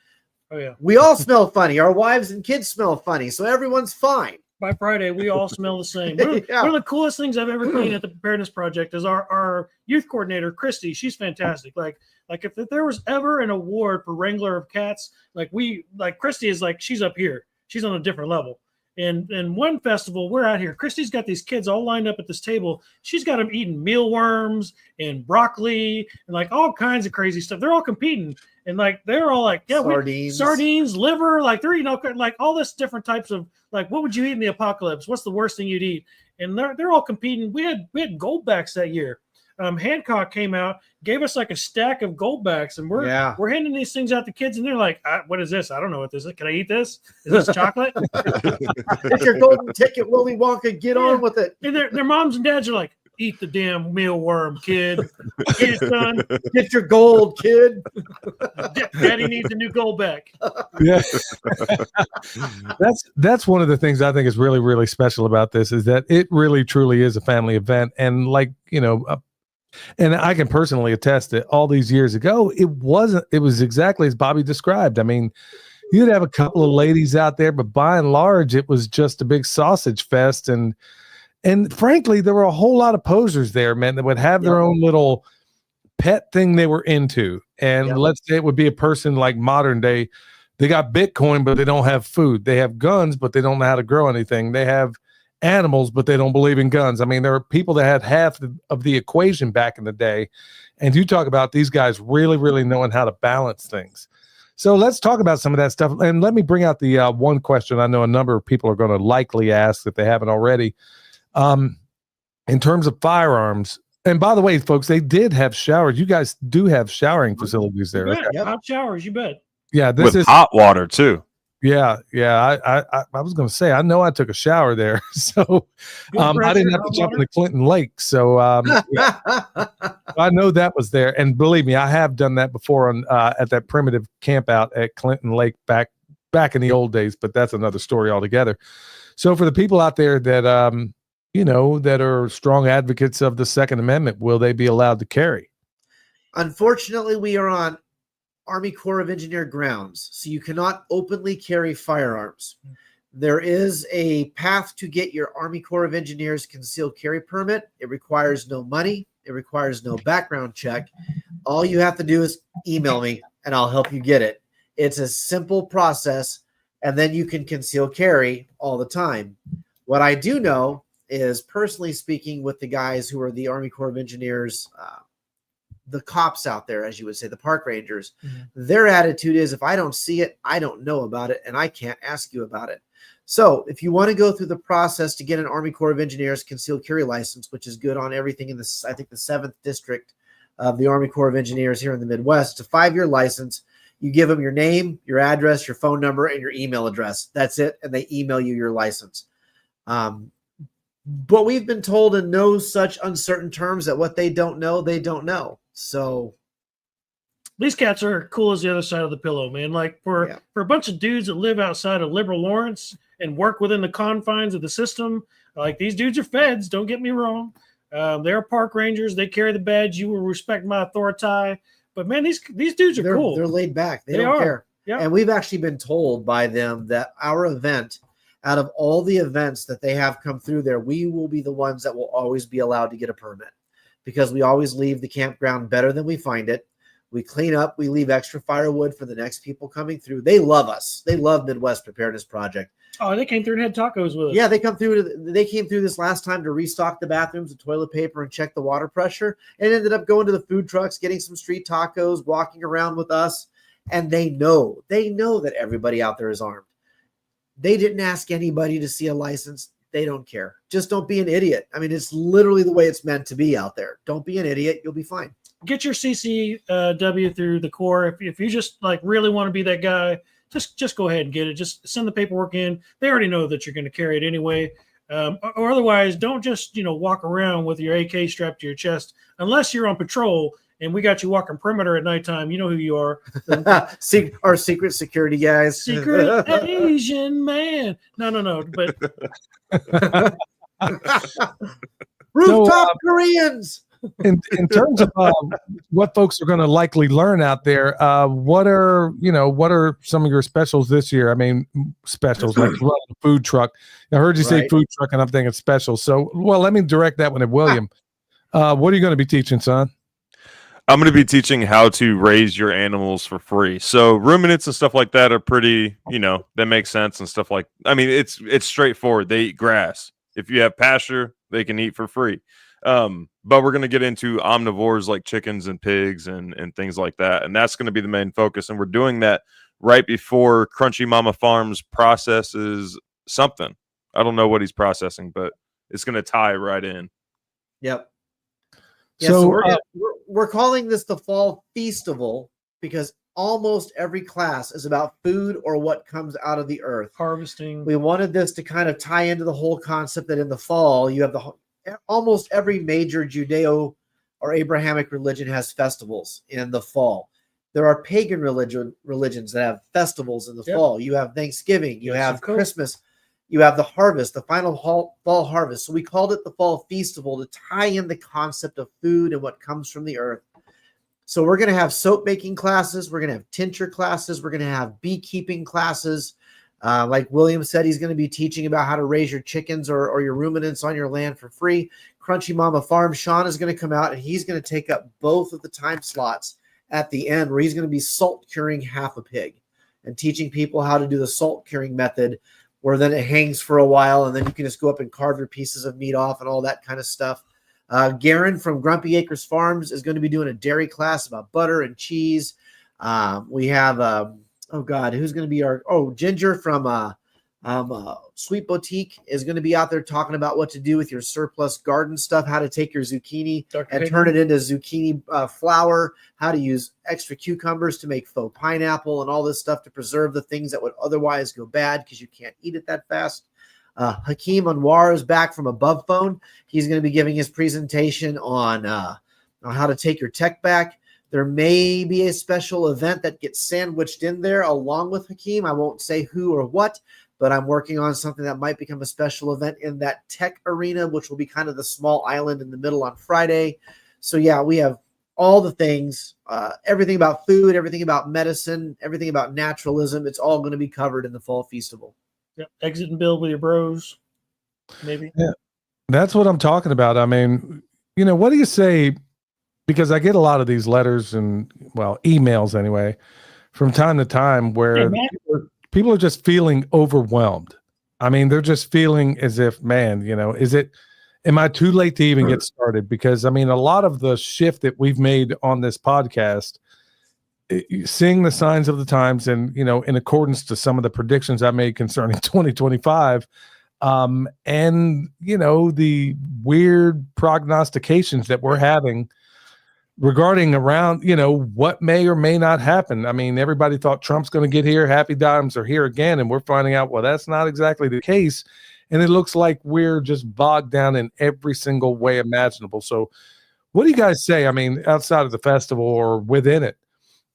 Oh, yeah. We all smell funny. Our wives and kids smell funny, so everyone's fine. By Friday, we all smell the same. One of the coolest things I've ever seen at the Preparedness Project is our youth coordinator, Christy. She's fantastic. Like if there was ever an award for Wrangler of Cats, Christy is she's up here. She's on a different level. And one festival, we're out here. Christy's got these kids all lined up at this table. She's got them eating mealworms and broccoli and all kinds of crazy stuff. They're all competing. And they're all sardines, liver, they're all this different types of what would you eat in the apocalypse? What's the worst thing you'd eat? And they're all competing. We had goldbacks that year. Hancock came out, gave us a stack of goldbacks, and we're handing these things out to kids, and they're like, "What is this? I don't know what this is. Can I eat this? Is this chocolate?" It's your golden ticket, Willy Wonka. Get on with it. And their moms and dads are like, Eat the damn mealworm, kid. Get it done. Get your gold, kid. Daddy needs a new gold back. Yeah. That's one of the things I think is really, really special about this is that it really, truly is a family event. And like, and I can personally attest that all these years ago, it was exactly as Bobby described. I mean, you'd have a couple of ladies out there, but by and large, it was just a big sausage fest. And frankly, there were a whole lot of posers there, man, that would have their own little pet thing they were into. And let's say it would be a person like modern day. They got Bitcoin, but they don't have food. They have guns, but they don't know how to grow anything. They have animals, but they don't believe in guns. I mean, there are people that had half of the equation back in the day. And you talk about these guys really, really knowing how to balance things. So let's talk about some of that stuff. And let me bring out the one question I know a number of people are going to likely ask if they haven't already. In terms of firearms, and by the way, folks, they did have showers. You guys do have showering facilities there. You bet. Hot showers, you bet. Yeah, this is hot water too. Yeah. I was going to say, I know I took a shower there, so I didn't have to jump in the Clinton Lake. So I know that was there, and believe me, I have done that before on at that primitive camp out at Clinton Lake back in the old days. But that's another story altogether. So for the people out there that that are strong advocates of the Second Amendment, will they be allowed to carry? Unfortunately, we are on Army Corps of Engineer grounds, so you cannot openly carry firearms. There is a path to get your Army Corps of Engineers concealed carry permit. It requires no money. It requires no background check. All you have to do is email me, and I'll help you get it. It's a simple process, and then you can conceal carry all the time. What I do know is, personally speaking, with the guys who are the Army Corps of Engineers, the cops out there, as you would say, the park rangers, their attitude is, if I don't see it, I don't know about it, and I can't ask you about it. So if you want to go through the process to get an Army Corps of Engineers concealed carry license, which is good on everything in this, I think the 7th district of the Army Corps of Engineers here in the Midwest, it's a 5-year license. You give them your name, your address, your phone number, and your email address. That's it. And they email you your license. But we've been told in no such uncertain terms that what they don't know, they don't know. So these cats are cool as the other side of the pillow, man. Like for a bunch of dudes that live outside of Liberal Lawrence and work within the confines of the system, like these dudes are feds. Don't get me wrong. They're park rangers. They carry the badge. You will respect my authority. But man, these dudes are cool. They're laid back. They don't care. Yeah. And we've actually been told by them that our event, out of all the events that they have come through there, we will be the ones that will always be allowed to get a permit, because we always leave the campground better than we find it. We clean up. We leave extra firewood for the next people coming through. They love us. They love Midwest Preparedness Project. Oh, they came through and had tacos with us. Yeah, they came through this last time to restock the bathrooms with toilet paper and check the water pressure, and ended up going to the food trucks, getting some street tacos, walking around with us. And they know that everybody out there is armed. They didn't ask anybody to see a license. They don't care. Just don't be an idiot. I mean, it's literally the way it's meant to be out there. Don't be an idiot. You'll be fine. Get your CCW through the Corps. If you just like really want to be that guy, just go ahead and get it. Just send the paperwork in. They already know that you're going to carry it anyway. Or otherwise, don't just walk around with your AK strapped to your chest unless you're on patrol. And we got you walking perimeter at nighttime. You know who you are. Our secret security guys. Secret Asian man. No. But rooftop Koreans. In terms of what folks are going to likely learn out there, what are some of your specials this year? I mean, specials like running a food truck. I heard you say food truck, and I'm thinking specials. So, well, let me direct that one at William. What are you going to be teaching, son? I'm going to be teaching how to raise your animals for free. So ruminants and stuff like that are pretty, that makes sense and stuff like, I mean, it's straightforward. They eat grass. If you have pasture, they can eat for free. But we're going to get into omnivores like chickens and pigs and things like that. And that's going to be the main focus. And we're doing that right before Crunchy Mama Farms processes something. I don't know what he's processing, but it's going to tie right in. Yep. Yeah, so we're calling this the Fall Feastival because almost every class is about food or what comes out of the earth. Harvesting. We wanted this to kind of tie into the whole concept that in the fall you have almost every major Judeo or Abrahamic religion has festivals in the fall. There are pagan religions that have festivals in the fall. You have Thanksgiving, you have Christmas, you have the harvest, the final fall harvest. So we called it the Fall Feastival to tie in the concept of food and what comes from the earth. So we're going to have soap making classes. We're going to have tincture classes. We're going to have beekeeping classes. Like William said, he's going to be teaching about how to raise your chickens or your ruminants on your land for free. Crunchy Mama Farm, Sean is going to come out and he's going to take up both of the time slots at the end where he's going to be salt curing half a pig and teaching people how to do the salt curing method where then it hangs for a while and then you can just go up and carve your pieces of meat off and all that kind of stuff. Garen from Grumpy Acres Farms is going to be doing a dairy class about butter and cheese. We have, who's going to be Ginger from Sweet Boutique is going to be out there talking about what to do with your surplus garden stuff, how to take your zucchini and turn it into zucchini flour, how to use extra cucumbers to make faux pineapple and all this stuff to preserve the things that would otherwise go bad because you can't eat it that fast. Hakeem Anwar is back from Above Phone. He's going to be giving his presentation on how to take your tech back. There may be a special event that gets sandwiched in there along with Hakeem. I won't say who or what, but I'm working on something that might become a special event in that tech arena, which will be kind of the small island in the middle on Friday. So yeah, we have all the things, everything about food, everything about medicine, everything about naturalism. It's all going to be covered in the Fall Feastival. Yep. Exit and build with your bros, maybe. Yeah, that's what I'm talking about. I mean, what do you say? Because I get a lot of these letters and, emails anyway, from time to time where people are just feeling overwhelmed. I mean, they're just feeling as if, man, am I too late to even get started? Because, I mean, a lot of the shift that we've made on this podcast, seeing the signs of the times and, in accordance to some of the predictions I made concerning 2025, and, the weird prognostications that we're having regarding around, what may or may not happen. I mean, everybody thought Trump's going to get here. Happy times are here again. And we're finding out, well, that's not exactly the case. And it looks like we're just bogged down in every single way imaginable. So what do you guys say? I mean, outside of the festival or within it,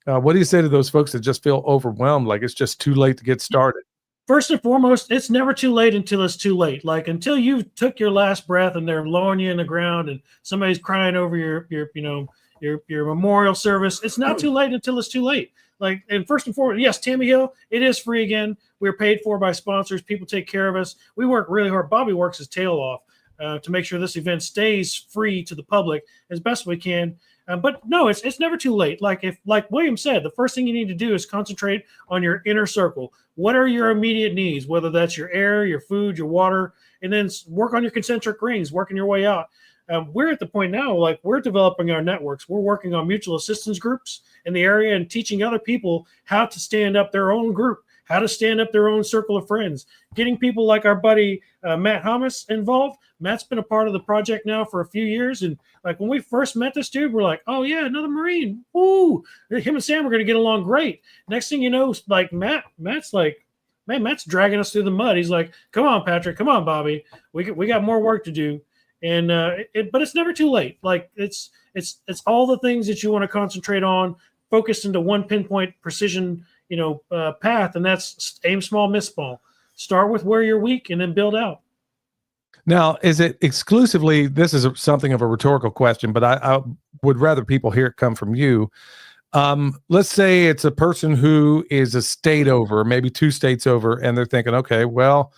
what do you say to those folks that just feel overwhelmed? Like it's just too late to get started? First and foremost, it's never too late until it's too late. Like until you took your last breath and they're lowering you in the ground and somebody's crying over your memorial service. It's not too late until it's too late. Like, and first and foremost, yes, Tammy Hill, it is free again. We're paid for by sponsors. People take care of us. We work really hard. Bobby works his tail off to make sure this event stays free to the public as best we can. But no, it's never too late. Like William said, the first thing you need to do is concentrate on your inner circle. What are your immediate needs? Whether that's your air, your food, your water, and then work on your concentric rings, working your way out. We're at the point now, like we're developing our networks. We're working on mutual assistance groups in the area and teaching other people how to stand up their own group, how to stand up their own circle of friends, getting people like our buddy Matt Hamas involved. Matt's been a part of the project now for a few years. And like when we first met this dude, we're like, oh yeah, another Marine. Ooh, him and Sam are going to get along great. Next thing you know, like Matt's like, man, Matt's dragging us through the mud. He's like, come on, Patrick, come on, Bobby. We got more work to do. And but it's never too late. Like it's all the things that you want to concentrate on, focused into one pinpoint precision, path, and that's aim small, miss small. Start with where you're weak, and then build out. Now, is it exclusively? This is something of a rhetorical question, but I would rather people hear it come from you. Let's say it's a person who is a state over, maybe 2 states over, and they're thinking, okay, well,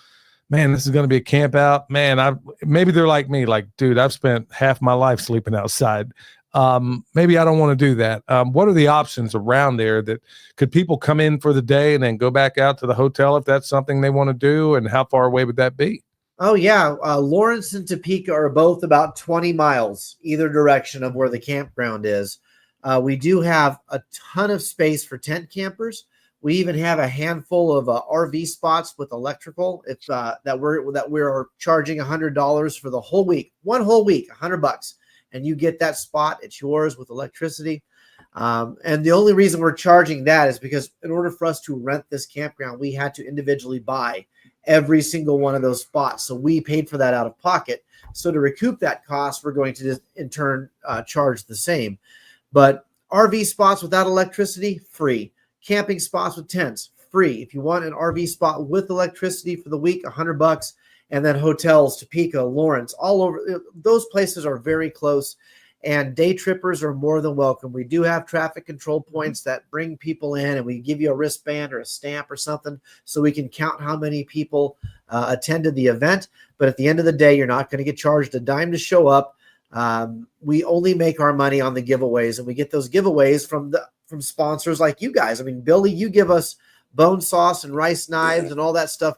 man, this is going to be a camp out. Man, maybe they're like me, like, dude, I've spent half my life sleeping outside. Maybe I don't want to do that. What are the options around there that could people come in for the day and then go back out to the hotel if that's something they want to do? And how far away would that be? Oh yeah. Lawrence and Topeka are both about 20 miles either direction of where the campground is. We do have a ton of space for tent campers. We even have a handful of RV spots with electrical. It's that we're charging $100 for the whole week, one whole week, $100, and you get that spot. It's yours with electricity. And the only reason we're charging that is because in order for us to rent this campground, we had to individually buy every single one of those spots. So we paid for that out of pocket. So to recoup that cost, we're going to just in turn charge the same. But RV spots without electricity, free. Camping spots with tents, free. If you want an RV spot with electricity for the week, $100. And then hotels, Topeka, Lawrence, all over. Those places are very close. And day trippers are more than welcome. We do have traffic control points that bring people in, and we give you a wristband or a stamp or something so we can count how many people attended the event. But at the end of the day, you're not going to get charged a dime to show up. We only make our money on the giveaways, and we get those giveaways from sponsors like you guys. I mean, Billy, you give us bone sauce and rice knives and all that stuff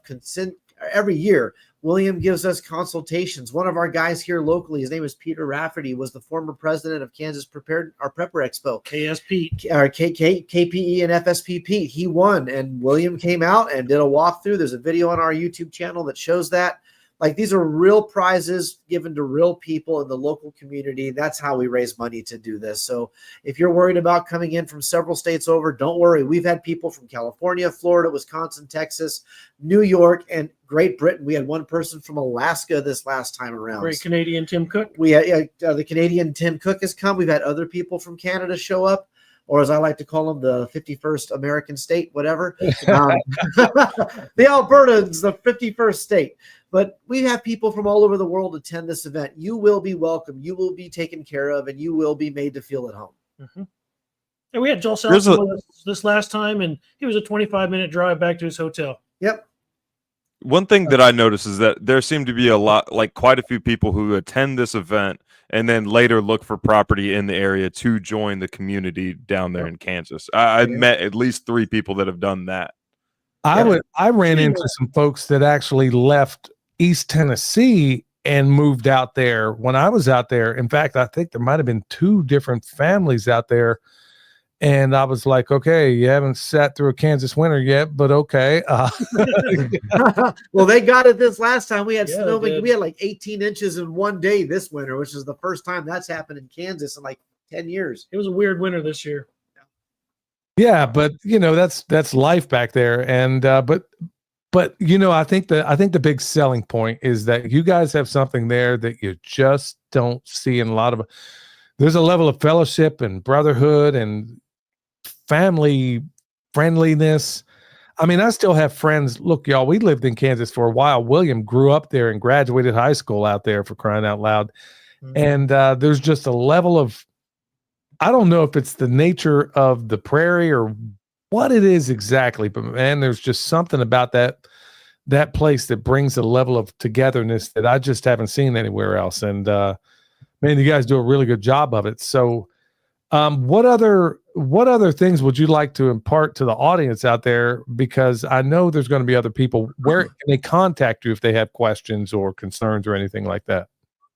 every year. William gives us consultations. One of our guys here locally, his name is Peter Rafferty, was the former president of Kansas Prepper Expo. KSP. Or KPE and FSPP. He won, and William came out and did a walkthrough. There's a video on our YouTube channel that shows that. Like, these are real prizes given to real people in the local community. That's how we raise money to do this. So if you're worried about coming in from several states over, don't worry. We've had people from California, Florida, Wisconsin, Texas, New York, and Great Britain. We had one person from Alaska this last time around. Great Canadian Tim Cook. We had the Canadian Tim Cook has come. We've had other people from Canada show up, or as I like to call them, the 51st American state, whatever. The Alberta's the 51st state. But we have people from all over the world attend this event. You will be welcome. You will be taken care of, and you will be made to feel at home. Mm-hmm. And we had Joel South this last time, and he was a 25-minute drive back to his hotel. Yep. One thing that I noticed is that there seem to be quite a few people who attend this event and then later look for property in the area to join the community down there in Kansas. I met at least 3 people that have done that. I ran into some folks that actually left East Tennessee and moved out there when I was out there. In fact, I think there might have been 2 different families out there. And I was like, okay, you haven't sat through a Kansas winter yet, but okay. Well, they got it this last time. We had snow. We had like 18 inches in one day this winter, which is the first time that's happened in Kansas in like 10 years. It was a weird winter this year. Yeah, but that's life back there. And but I think the big selling point is that you guys have something there that you just don't see in a lot of. There's a level of fellowship and brotherhood and family friendliness. I mean, I still have friends. Look, y'all, we lived in Kansas for a while. William grew up there and graduated high school out there, for crying out loud. Mm-hmm. And there's just a level of, I don't know if it's the nature of the prairie or what it is exactly, but man, there's just something about that place that brings a level of togetherness that I just haven't seen anywhere else. And man, you guys do a really good job of it. So what other things would you like to impart to the audience out there? Because I know there's going to be other people. Where can they contact you if they have questions or concerns or anything like that?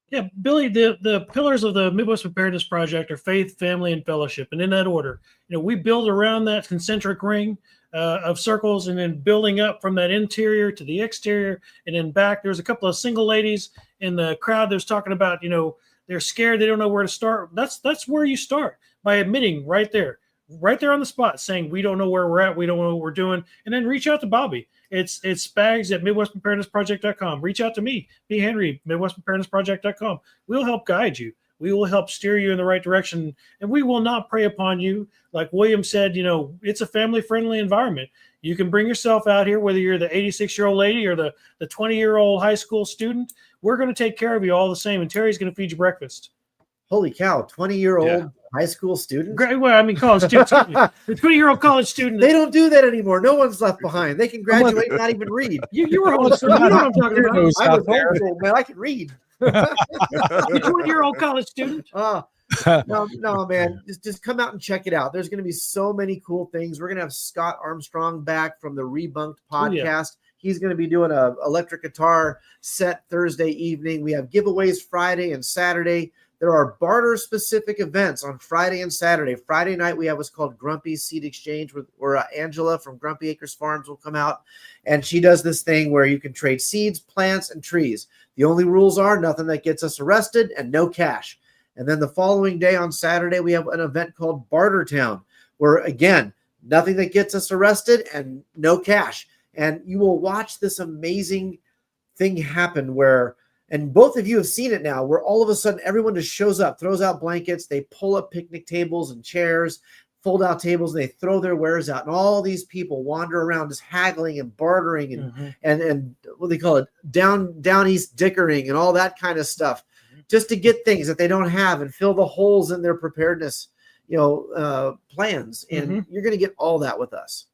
Yeah, Billy, the pillars of the Midwest Preparedness Project are faith, family, and fellowship. And in that order, we build around that concentric ring of circles, and then building up from that interior to the exterior and then back. There's a couple of single ladies in the crowd that was talking about, they're scared. They don't know where to start. That's where you start, by admitting right there on the spot, saying, we don't know where we're at. We don't know what we're doing. And then reach out to Bobby. It's Spags at MidwestPreparednessProject.com. Reach out to me, B. Henry, MidwestPreparednessProject.com. We'll help guide you. We will help steer you in the right direction, and we will not prey upon you. Like William said, it's a family-friendly environment. You can bring yourself out here, whether you're the 86-year-old lady or the 20-year-old high school student. We're going to take care of you all the same, and Terry's going to feed you breakfast. Holy cow, 20-year-old high school student? Great. Well, I mean, college student. The 20-year-old college student. They don't do that anymore. No one's left behind. They can graduate and not even read. You were homeschooled. You know what I'm talking about. I was homeschooled, man. I can read. You 20-year-old college student. No, man. Just come out and check it out. There's going to be so many cool things. We're going to have Scott Armstrong back from the Rebunked podcast. Yeah. He's going to be doing an electric guitar set Thursday evening. We have giveaways Friday and Saturday. There are barter-specific events on Friday and Saturday. Friday night, we have what's called Grumpy Seed Exchange, where Angela from Grumpy Acres Farms will come out, and she does this thing where you can trade seeds, plants, and trees. The only rules are nothing that gets us arrested and no cash. And then the following day on Saturday, we have an event called Barter Town, where, again, nothing that gets us arrested and no cash. and you will watch this amazing thing happen where, and both of you have seen it now, where all of a sudden everyone just shows up, throws out blankets, they pull up picnic tables and chairs, fold out tables, and they throw their wares out, and all these people wander around just haggling and bartering and what they call it, down east dickering and all that kind of stuff, just to get things that they don't have and fill the holes in their preparedness, plans. And you're going to get all that with us.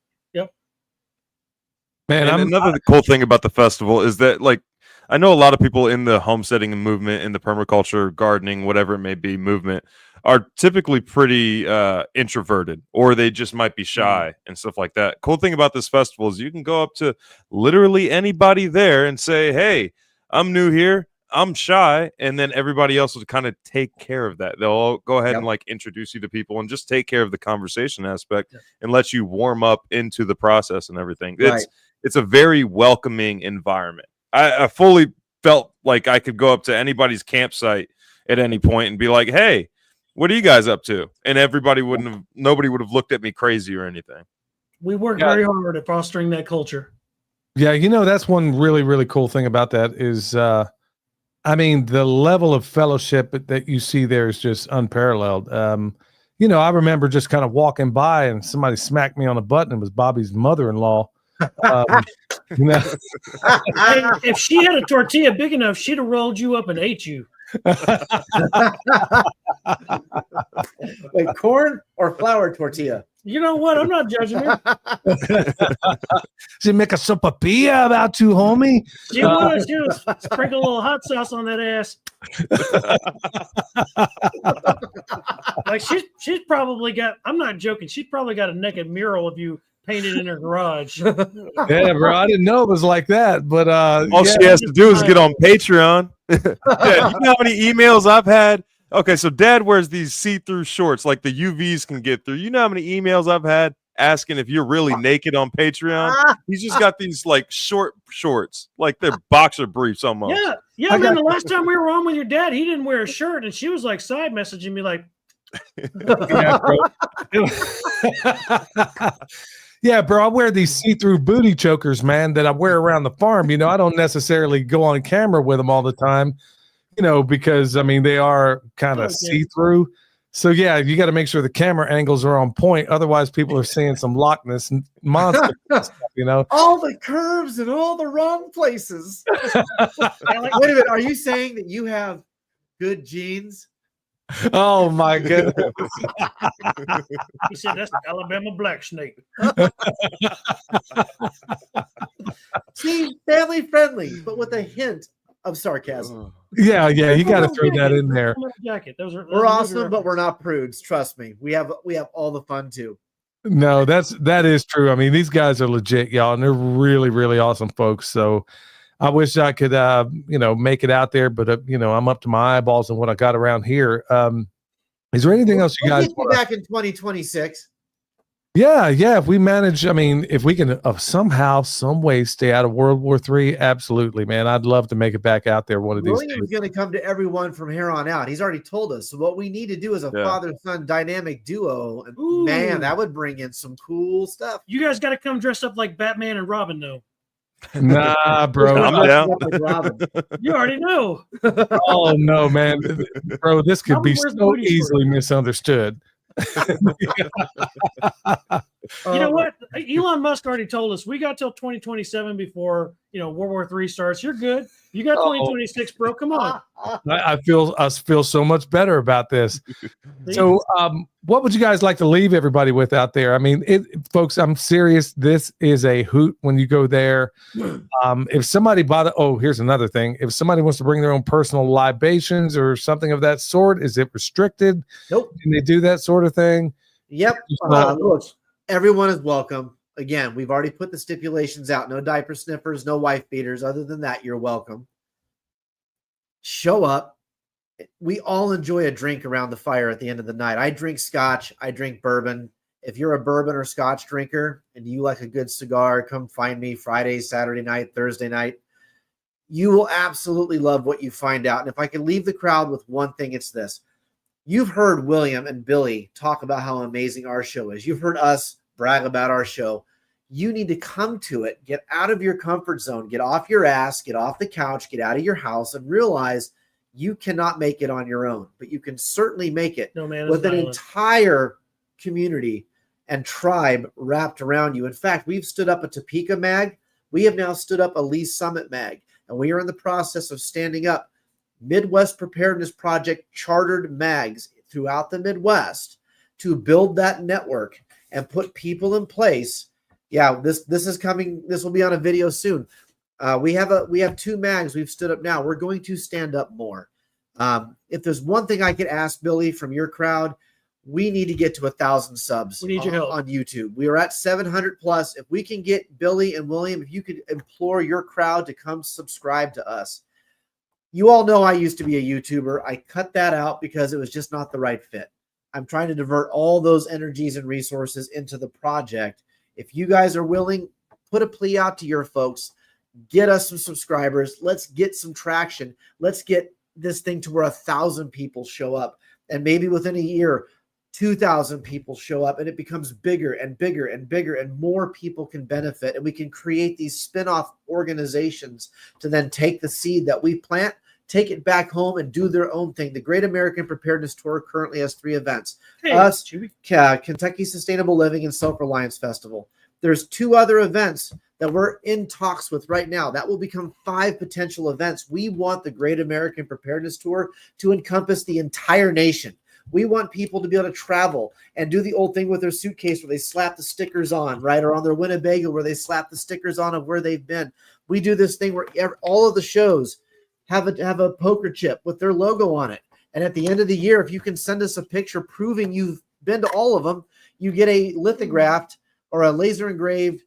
Man, and another cool thing about the festival is that, like, I know a lot of people in the homesteading movement, in the permaculture, gardening, whatever it may be, movement, are typically pretty introverted, or they just might be shy and stuff like that. Cool thing about this festival is you can go up to literally anybody there and say, hey, I'm new here, I'm shy, and then everybody else will kind of take care of that. They'll all go ahead and like introduce you to people and just take care of the conversation aspect and let you warm up into the process and everything. It's a very welcoming environment. I fully felt like I could go up to anybody's campsite at any point and be like, hey, what are you guys up to? And nobody would have looked at me crazy or anything. We work very hard at fostering that culture. Yeah, that's one really, really cool thing about that is, the level of fellowship that you see there is just unparalleled. I remember just kind of walking by and somebody smacked me on the butt, and it was Bobby's mother-in-law. If she had a tortilla big enough, she'd have rolled you up and ate you. Wait, corn or flour tortilla? You know what? I'm not judging her. She make a sopapilla about you, homie. She was sprinkle a little hot sauce on that ass. Like she's probably got, I'm not joking, she's probably got a naked mural of you painted in her garage. Yeah, bro, I didn't know it was like that, but all she has to do is get on Patreon. Dad, you know how many emails I've had? Okay, so Dad wears these see-through shorts like the UVs can get through. You know how many emails I've had asking if you're really naked on Patreon? He's just got these like short shorts, like they're boxer briefs almost. Yeah, man. The last time we were on with your dad, he didn't wear a shirt, and she was like side messaging me like, yeah, bro. Yeah, bro, I wear these see-through booty chokers, man, that I wear around the farm. I don't necessarily go on camera with them all the time, because they are kind of see-through. So yeah, you got to make sure the camera angles are on point. Otherwise, people are seeing some Loch Ness monster stuff, all the curves in all the wrong places. Wait a minute, are you saying that you have good genes? Oh my goodness. He said that's the Alabama black snake. See, family friendly, but with a hint of sarcasm. Yeah, you got to throw that in there. Jacket. We're awesome, but we're not prudes. Trust me, we have all the fun too. No, that is true. These guys are legit, y'all, and they're really, really awesome folks. So I wish I could, make it out there, but I'm up to my eyeballs in what I got around here. Is there anything else you guys want back in 2026? Yeah. If we manage, if we can somehow, some way stay out of World War III, absolutely, man. I'd love to make it back out there one of these days. William's going to come to everyone from here on out. He's already told us. So what we need to do is a father-son dynamic duo. And man, that would bring in some cool stuff. You guys got to come dressed up like Batman and Robin, though. Nah, bro. I'm down. You already know. Oh no, man, bro, this could be so easily misunderstood. You know what? Elon Musk already told us we got till 2027 before World War III starts. You're good. You got 2026, bro. Come on. I feel so much better about this. So, what would you guys like to leave everybody with out there? Folks, I'm serious. This is a hoot when you go there. If somebody here's another thing. If somebody wants to bring their own personal libations or something of that sort, is it restricted? Nope. Can they do that sort of thing? Yep. Look, everyone is welcome. Again, we've already put the stipulations out. No diaper sniffers, no wife beaters. Other than that, you're welcome. Show up. We all enjoy a drink around the fire at the end of the night. I drink scotch. I drink bourbon. If you're a bourbon or scotch drinker and you like a good cigar, come find me Friday, Saturday night, Thursday night. You will absolutely love what you find out. And if I could leave the crowd with one thing, it's this. You've heard William and Billy talk about how amazing our show is. You've heard us brag about our show. You need to come to it, get out of your comfort zone, get off your ass, get off the couch, get out of your house, and realize you cannot make it on your own, but you can certainly make it with an entire community and tribe wrapped around you. In fact, we've stood up a Topeka mag. We have now stood up a Lee Summit mag, and we are in the process of standing up Midwest Preparedness Project chartered mags throughout the Midwest to build that network and put people in place. Yeah, this is coming. This will be on a video soon. We have 2 mags we've stood up now. We're going to stand up more. If there's one thing I could ask, Billy, from your crowd, we need to get to 1,000 subs. We need your help on YouTube. We are at 700 plus. If we can get Billy and William, if you could implore your crowd to come subscribe to us. You all know I used to be a YouTuber. I cut that out because it was just not the right fit. I'm trying to divert all those energies and resources into the project. If you guys are willing, put a plea out to your folks. Get us some subscribers. Let's get some traction. Let's get this thing to where 1,000 people show up. And maybe within a year, 2,000 people show up, and it becomes bigger and bigger and bigger, and more people can benefit. And we can create these spin-off organizations to then take the seed that we plant, take it back home, and do their own thing. The Great American Preparedness Tour currently has 3 events. Us, Kentucky Sustainable Living, and Self-Reliance Festival. There's 2 other events that we're in talks with right now. That will become 5 potential events. We want the Great American Preparedness Tour to encompass the entire nation. We want people to be able to travel and do the old thing with their suitcase where they slap the stickers on, right? Or on their Winnebago where they slap the stickers on of where they've been. We do this thing where all of the shows have a poker chip with their logo on it. And at the end of the year, if you can send us a picture proving you've been to all of them, you get a lithographed or a laser engraved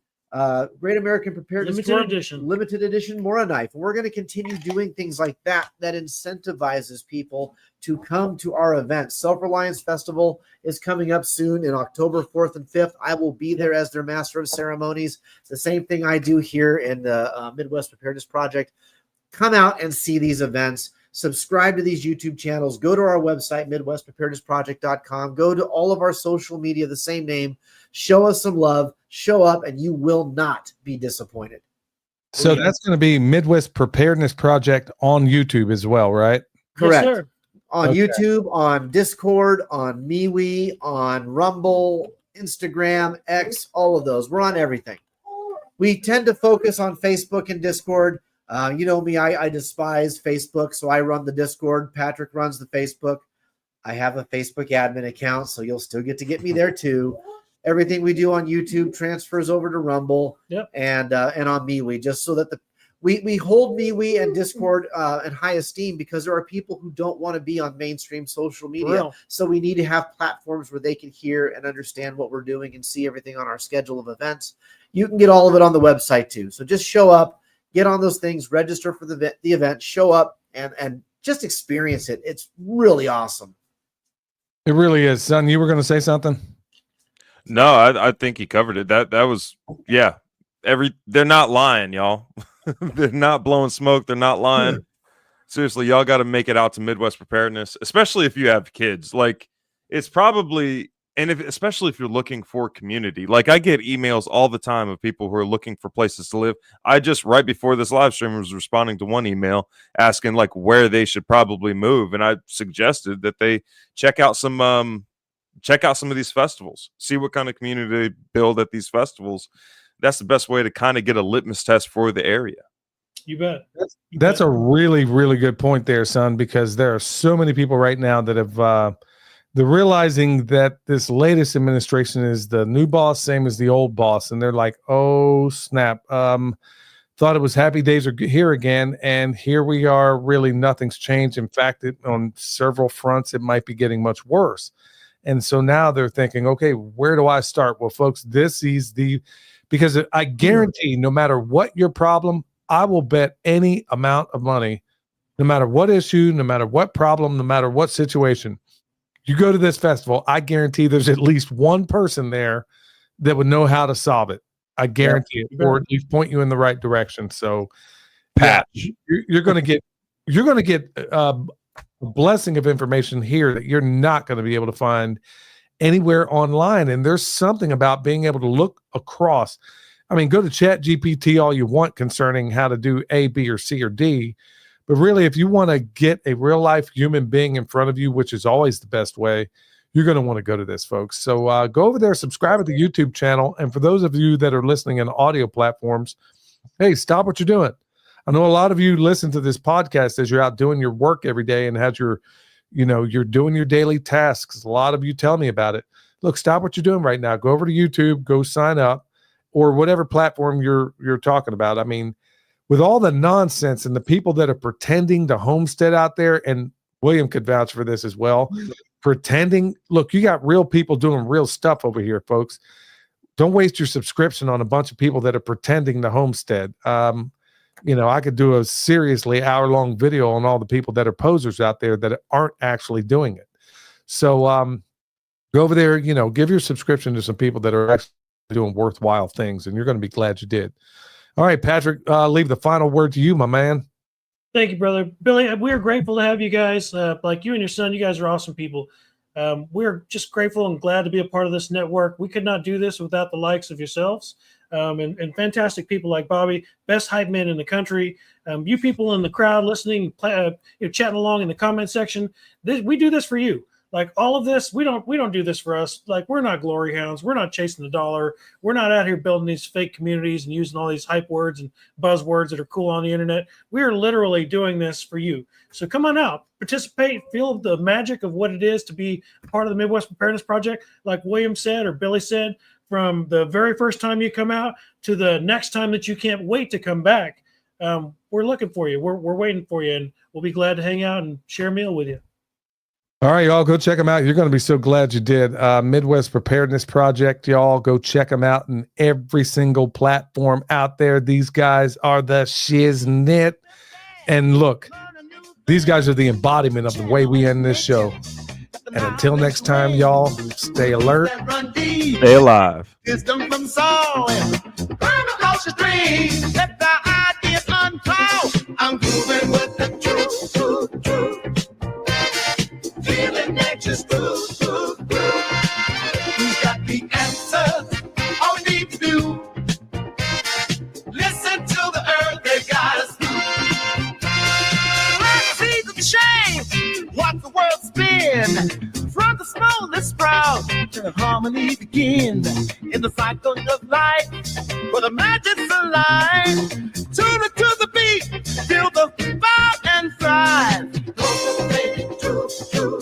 Great American Preparedness limited edition Mora knife. And we're going to continue doing things like that incentivizes people to come to our events. Self-Reliance Festival is coming up soon in October 4th and 5th. I will be there as their master of ceremonies. It's the same thing I do here in the Midwest Preparedness Project. Come out and see these events. Subscribe to these YouTube channels. Go to our website, MidwestPreparednessProject.com. Go to all of our social media, the same name. Show us some love. Show up, and you will not be disappointed. So that's going to be Midwest Preparedness Project on YouTube as well, right? Correct. Yes, sir. On YouTube, on Discord, on MeWe, on Rumble, Instagram, X, all of those. We're on everything. We tend to focus on Facebook and Discord. You know me, I despise Facebook, so I run the Discord. Patrick runs the Facebook. I have a Facebook admin account, so you'll still get to get me there too. Everything we do on YouTube transfers over to Rumble and on MeWe, just so that we hold MeWe and Discord in high esteem, because there are people who don't want to be on mainstream social media. So we need to have platforms where they can hear and understand what we're doing and see everything on our schedule of events. You can get all of it on the website too. So just show up, get on those things, register for the event, show up, and just experience it. It's really awesome. It really is. Son, you were going to say something? No, I think he covered it. That was, yeah. They're not lying, y'all. They're not blowing smoke. They're not lying. Seriously, y'all got to make it out to Midwest Preparedness, especially if you have kids. Like, it's probably, and especially if you're looking for community. Like, I get emails all the time of people who are looking for places to live. I just, right before this live stream, was responding to one email asking like where they should probably move, and I suggested that they check out some of these festivals, see what kind of community they build at these festivals. That's the best way to kind of get a litmus test for the area. You bet. That's a really, really good point there, son, because there are so many people right now that have they're realizing that this latest administration is the new boss, same as the old boss. And they're like, oh, snap. Thought it was happy days are here again. And here we are. Really, nothing's changed. In fact, on several fronts, it might be getting much worse. And so now they're thinking, okay, where do I start? Well, folks, this is because I guarantee no matter what your problem, I will bet any amount of money, no matter what issue, no matter what problem, no matter what situation, you go to this festival, I guarantee there's at least one person there that would know how to solve it. I guarantee it, or at least point you in the right direction. So, Pat, you're going to get a blessing of information here that you're not going to be able to find anywhere online. And there's something about being able to look across. I mean, go to Chat GPT all you want concerning how to do A, B, or C, or D. But really, if you want to get a real life human being in front of you, which is always the best way, you're going to want to go to this, folks. So go over there, subscribe to the YouTube channel. And for those of you that are listening in audio platforms, hey, stop what you're doing. I know a lot of you listen to this podcast as you're out doing your work every day and has your, you're doing your daily tasks. A lot of you tell me about it. Look, stop what you're doing right now. Go over to YouTube, go sign up, or whatever platform you're talking about. I mean, with all the nonsense and the people that are pretending to homestead out there, and William could vouch for this as well, pretending, look, you got real people doing real stuff over here, folks. Don't waste your subscription on a bunch of people that are pretending to homestead. I could do a seriously hour-long video on all the people that are posers out there that aren't actually doing it. So go over there, give your subscription to some people that are actually doing worthwhile things, and you're going to be glad you did. All right, Patrick, leave the final word to you, my man. Thank you, brother. Billy, we're grateful to have you guys. Like you and your son, you guys are awesome people. We're just grateful and glad to be a part of this network. We could not do this without the likes of yourselves and fantastic people like Bobby, best hype man in the country. You people in the crowd listening, chatting along in the comment section. We do this for you. Like all of this, we don't do this for us. Like we're not glory hounds. We're not chasing the dollar. We're not out here building these fake communities and using all these hype words and buzzwords that are cool on the internet. We are literally doing this for you. So come on out, participate, feel the magic of what it is to be part of the Midwest Preparedness Project. Like William said, or Billy said, from the very first time you come out to the next time that you can't wait to come back. We're looking for you. We're waiting for you, and we'll be glad to hang out and share a meal with you. All right, y'all, go check them out. You're going to be so glad you did. Midwest Preparedness Project, y'all, go check them out in every single platform out there. These guys are the shiznit. And look, these guys are the embodiment of the way we end this show. And until next time, y'all, stay alert. Stay alive. Wisdom from soil, permaculture dream. Let the ideas unfold. I'm moving with the truth. Feeling nature's food. Who's got the answers? All we need to do. Listen to the earth, they got us through. Let's see the change. Watch the world spin. From the smallest sprout to the harmony begin. In the cycle of life, where the magic's alive. Tune it to the beat. Feel the vibe and thrive. Cultivating truth.